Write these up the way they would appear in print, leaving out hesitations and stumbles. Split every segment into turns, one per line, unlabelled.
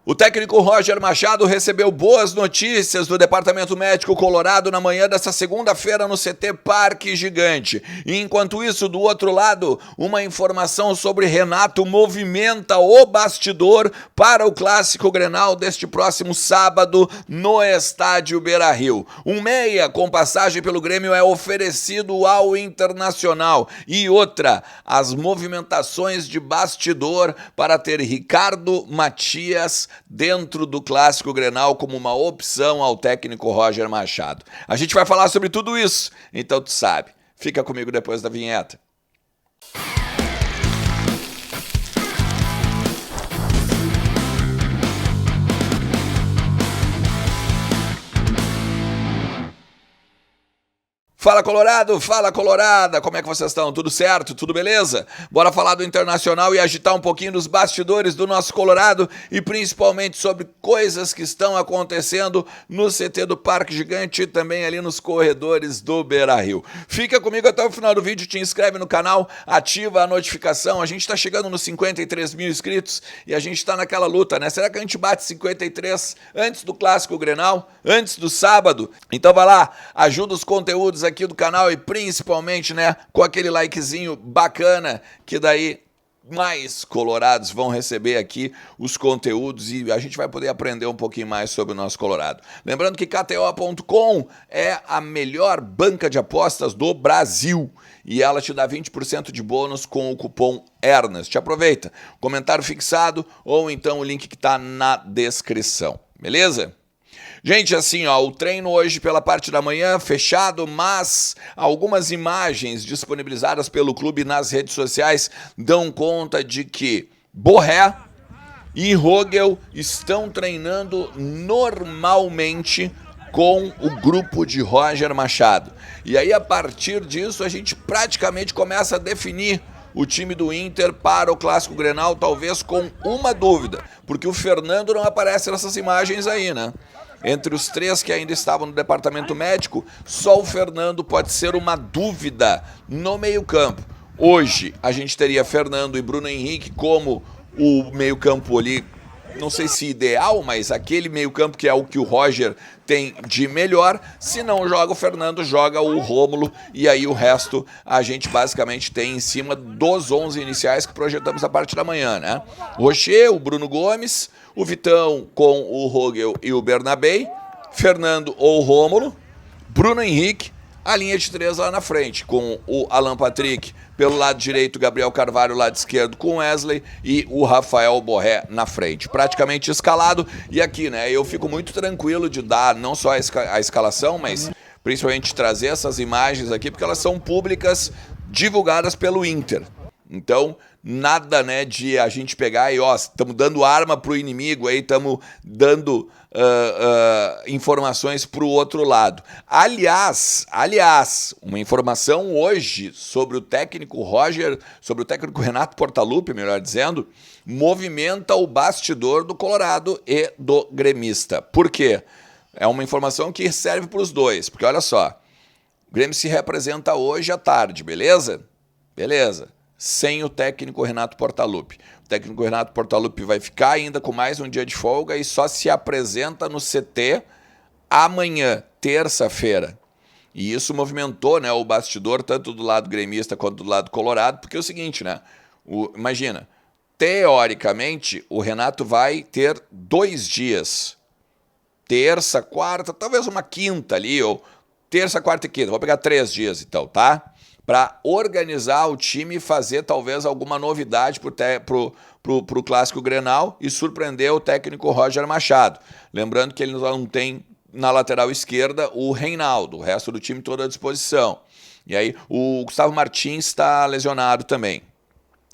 O técnico Roger Machado recebeu boas notícias do Departamento Médico Colorado na manhã desta segunda-feira no CT Parque Gigante. E enquanto isso, do outro lado, uma informação sobre Renato movimenta o bastidor para o Clássico Grenal deste próximo sábado no Estádio Beira-Rio. Um meia com passagem pelo Grêmio é oferecido ao Internacional. E outra, as movimentações de bastidor para ter Ricardo Matias dentro do Clássico Grenal como uma opção ao técnico Roger Machado. A gente vai falar sobre tudo isso, então tu sabe. Fica comigo depois da vinheta. Fala Colorado, fala Colorada, como é que vocês estão? Tudo certo? Tudo beleza? Bora falar do Internacional e agitar um pouquinho dos bastidores do nosso Colorado e principalmente sobre coisas que estão acontecendo no CT do Parque Gigante e também ali nos corredores do Beira-Rio. Fica comigo até o final do vídeo, te inscreve no canal, ativa a notificação, a gente tá chegando nos 53 mil inscritos e a gente tá naquela luta, né? Será que a gente bate 53 antes do Clássico Grenal? Antes do sábado? Então vai lá, ajuda os conteúdos aqui do canal e principalmente, né, com aquele likezinho bacana que daí mais colorados vão receber aqui os conteúdos e a gente vai poder aprender um pouquinho mais sobre o nosso Colorado. Lembrando que KTO.com é a melhor banca de apostas do Brasil e ela te dá 20% de bônus com o cupom ERNEST. Aproveita, comentário fixado ou então o link que está na descrição, beleza? Gente, assim, ó, o treino hoje pela parte da manhã fechado, mas algumas imagens disponibilizadas pelo clube nas redes sociais dão conta de que Borré e Rogel estão treinando normalmente com o grupo de Roger Machado. E aí, a partir disso, a gente praticamente começa a definir o time do Inter para o Clássico Grenal, talvez com uma dúvida, porque o Fernando não aparece nessas imagens aí, né? Entre os três que ainda estavam no departamento médico, só o Fernando pode ser uma dúvida no meio-campo. Hoje, a gente teria Fernando e Bruno Henrique como o meio-campo ali, não sei se ideal, mas aquele meio-campo que é o que o Roger tem de melhor. Se não joga o Fernando, joga o Rômulo e aí o resto a gente basicamente tem em cima dos 11 iniciais que projetamos a parte da manhã, né? Rocher, o Bruno Gomes, o Vitão com o Rogel e o Bernabei, Fernando ou Rômulo, Bruno Henrique, a linha de três lá na frente, com o Alan Patrick pelo lado direito, Gabriel Carvalho lado esquerdo com Wesley e o Rafael Borré na frente. Praticamente escalado. E aqui, né, eu fico muito tranquilo de dar não só a escalação, mas principalmente trazer essas imagens aqui, porque elas são públicas, divulgadas pelo Inter. Então, nada, né, de a gente pegar e, ó, estamos dando arma pro inimigo, aí estamos dando informações pro outro lado. Aliás, uma informação hoje sobre o técnico sobre o técnico Renato Portaluppi, melhor dizendo, movimenta o bastidor do Colorado e do gremista. Por quê? É uma informação que serve para os dois, porque olha só, o Grêmio se representa hoje à tarde, beleza? Beleza. Sem o técnico Renato Portaluppi. O técnico Renato Portaluppi vai ficar ainda com mais um dia de folga e só se apresenta no CT amanhã, terça-feira. E isso movimentou, né, o bastidor tanto do lado gremista quanto do lado colorado, porque é o seguinte, né? Imagina, teoricamente o Renato vai ter 2 dias. Terça, quarta, talvez uma quinta ali, ou terça, quarta e quinta. Vou pegar 3 dias então, tá? Para organizar o time e fazer talvez alguma novidade pro Clássico Grenal e surpreender o técnico Roger Machado. Lembrando que ele não tem na lateral esquerda o Reinaldo, o resto do time todo à disposição. E aí o Gustavo Martins está lesionado também.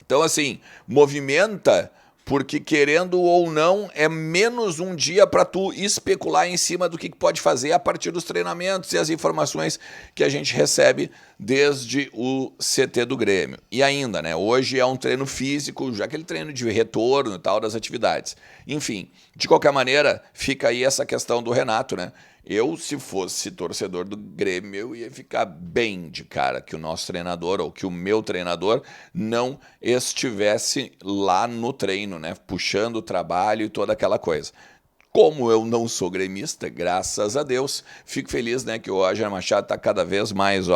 Então assim, movimenta, porque querendo ou não, é menos um dia para tu especular em cima do que pode fazer a partir dos treinamentos e as informações que a gente recebe desde o CT do Grêmio. E ainda, né, hoje é um treino físico, já aquele treino de retorno e tal das atividades. Enfim, de qualquer maneira, fica aí essa questão do Renato, né? Eu, se fosse torcedor do Grêmio, eu ia ficar bem de cara que o nosso treinador ou que o meu treinador não estivesse lá no treino, né? Puxando o trabalho e toda aquela coisa. Como eu não sou gremista, graças a Deus, fico feliz, né, que o Roger Machado está cada vez mais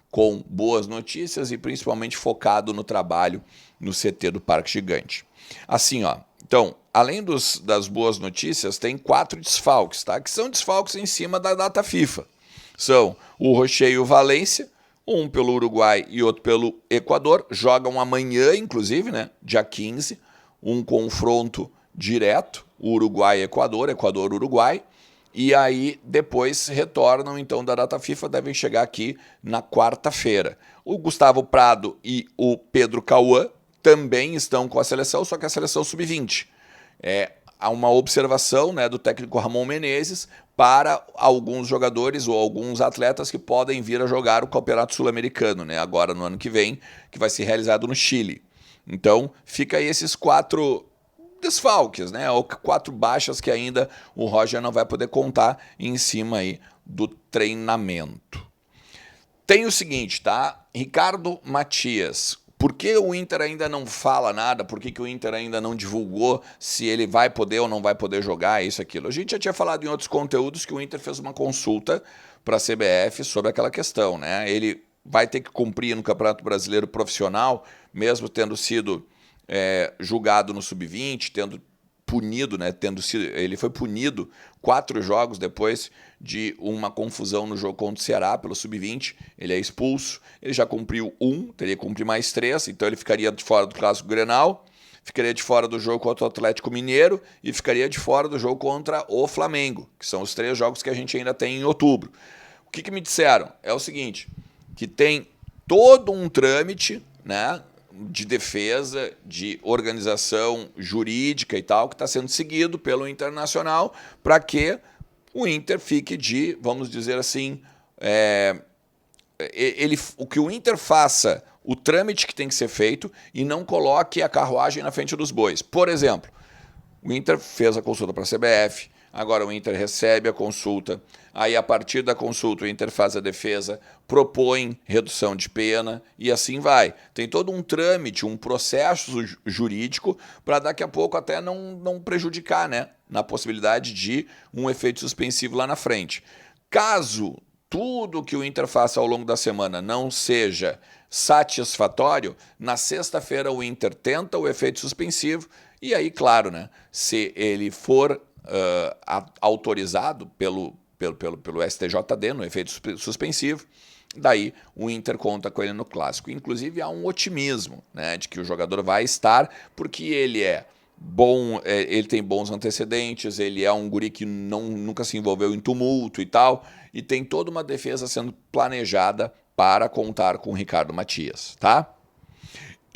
com boas notícias e principalmente focado no trabalho no CT do Parque Gigante. Assim, então, além das boas notícias, tem 4 desfalques, tá? Que são desfalques em cima da data FIFA. São o Rocher e o Valência, um pelo Uruguai e outro pelo Equador. Jogam amanhã, inclusive, né? Dia 15, um confronto direto, Uruguai-Equador, Equador-Uruguai. E aí depois retornam então da data FIFA, devem chegar aqui na quarta-feira. O Gustavo Prado e o Pedro Cauã também estão com a seleção, só que a seleção sub-20. Há uma observação, né, do técnico Ramon Menezes para alguns jogadores ou alguns atletas que podem vir a jogar o Campeonato Sul-Americano, né, agora no ano que vem, que vai ser realizado no Chile. Então, fica aí esses 4 desfalques, né, ou 4 baixas que ainda o Roger não vai poder contar em cima aí do treinamento. Tem o seguinte, tá? Ricardo Matias. Por que o Inter ainda não fala nada? Por que o Inter ainda não divulgou se ele vai poder ou não vai poder jogar isso, aquilo? A gente já tinha falado em outros conteúdos que o Inter fez uma consulta para a CBF sobre aquela questão, né? Ele vai ter que cumprir no Campeonato Brasileiro Profissional, mesmo tendo sido julgado no Sub-20, tendo punido, né? Ele foi punido 4 jogos depois de uma confusão no jogo contra o Ceará pelo Sub-20. Ele é expulso, ele já cumpriu 1, teria que cumprir mais 3, então ele ficaria de fora do Clássico Grenal, ficaria de fora do jogo contra o Atlético Mineiro e ficaria de fora do jogo contra o Flamengo, que são os 3 jogos que a gente ainda tem em outubro. O que me disseram? É o seguinte, que tem todo um trâmite, né, de defesa, de organização jurídica e tal, que está sendo seguido pelo Internacional para que o Inter fique vamos dizer assim, o que o Inter faça o trâmite que tem que ser feito e não coloque a carruagem na frente dos bois. Por exemplo, o Inter fez a consulta para a CBF, agora o Inter recebe a consulta, aí a partir da consulta o Inter faz a defesa, propõe redução de pena e assim vai. Tem todo um trâmite, um processo jurídico para daqui a pouco até não prejudicar, né, na possibilidade de um efeito suspensivo lá na frente. Caso tudo que o Inter faça ao longo da semana não seja satisfatório, na sexta-feira o Inter tenta o efeito suspensivo e aí, claro, né, se ele for autorizado pelo STJD no efeito suspensivo, daí o Inter conta com ele no Clássico. Inclusive há um otimismo, né, de que o jogador vai estar, porque ele é bom, ele tem bons antecedentes, ele é um guri que nunca se envolveu em tumulto e tal, e tem toda uma defesa sendo planejada para contar com o Ricardo Matias, tá?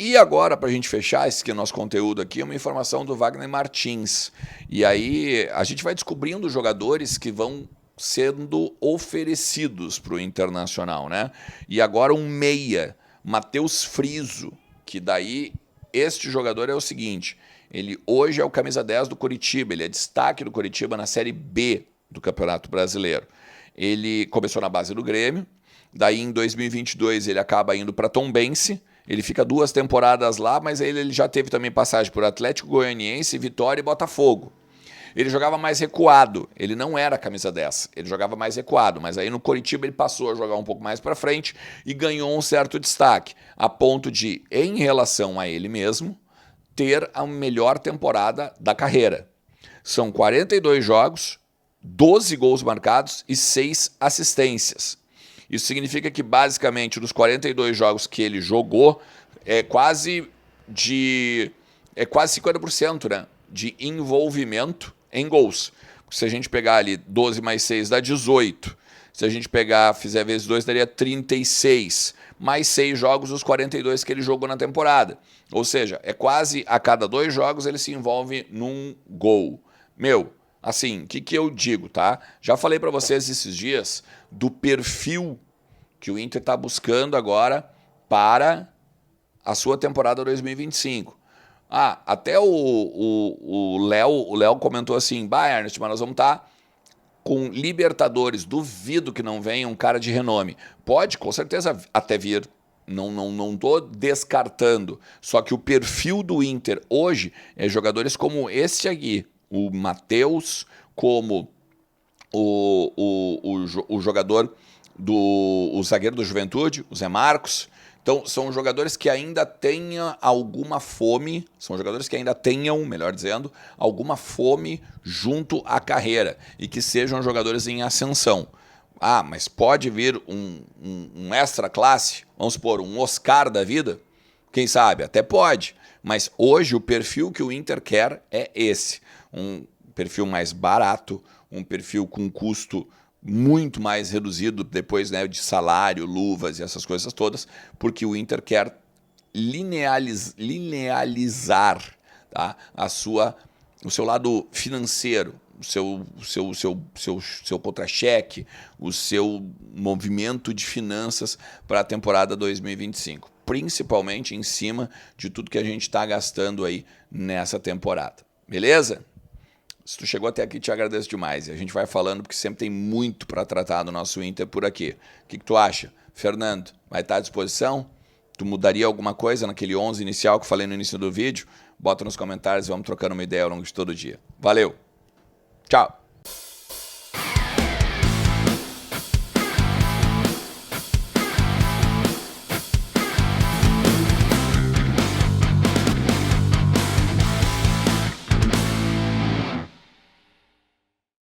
E agora, para a gente fechar esse nosso conteúdo aqui, uma informação do Wagner Martins. E aí a gente vai descobrindo jogadores que vão sendo oferecidos para o Internacional, né? E agora um meia, Matheus Friso, que daí este jogador é o seguinte, ele hoje é o camisa 10 do Coritiba, ele é destaque do Coritiba na Série B do Campeonato Brasileiro. Ele começou na base do Grêmio, daí em 2022 ele acaba indo para Tombense, ele fica 2 temporadas lá, mas ele já teve também passagem por Atlético Goianiense, Vitória e Botafogo. Ele jogava mais recuado, ele não era camisa 10, ele jogava mais recuado, mas aí no Coritiba ele passou a jogar um pouco mais para frente e ganhou um certo destaque, a ponto de, em relação a ele mesmo, ter a melhor temporada da carreira. São 42 jogos, 12 gols marcados e 6 assistências. Isso significa que, basicamente, dos 42 jogos que ele jogou, é quase 50%, né, de envolvimento em gols. Se a gente pegar ali 12 mais 6 dá 18. Se a gente fizer vezes 2, daria 36. Mais 6 jogos dos 42 que ele jogou na temporada. Ou seja, é quase a cada 2 jogos ele se envolve num gol. Assim, o que eu digo, tá? Já falei para vocês esses dias do perfil que o Inter está buscando agora para a sua temporada 2025. Até o Léo comentou assim, Ernest, mas nós vamos estar com Libertadores, duvido que não venha um cara de renome. Pode, com certeza, até vir. Não tô descartando. Só que o perfil do Inter hoje é jogadores como esse aqui, o Matheus, como o jogador o zagueiro do Juventude, o Zé Marcos. Então, são jogadores que ainda tenham alguma fome, são jogadores que ainda tenham, melhor dizendo, alguma fome junto à carreira e que sejam jogadores em ascensão. Ah, mas pode vir um extra classe, vamos supor, um Oscar da vida? Quem sabe? Até pode. Mas hoje o perfil que o Inter quer é esse. Um perfil mais barato, um perfil com custo muito mais reduzido depois, né, de salário, luvas e essas coisas todas, porque o Inter quer linealizar, tá, o seu lado financeiro, o seu contra-cheque, o seu movimento de finanças para a temporada 2025, principalmente em cima de tudo que a gente está gastando aí nessa temporada. Beleza? Se tu chegou até aqui, te agradeço demais. E a gente vai falando porque sempre tem muito para tratar do nosso Inter por aqui. O que tu acha? Fernando, vai estar à disposição? Tu mudaria alguma coisa naquele 11 inicial que eu falei no início do vídeo? Bota nos comentários e vamos trocando uma ideia ao longo de todo o dia. Valeu! Tchau!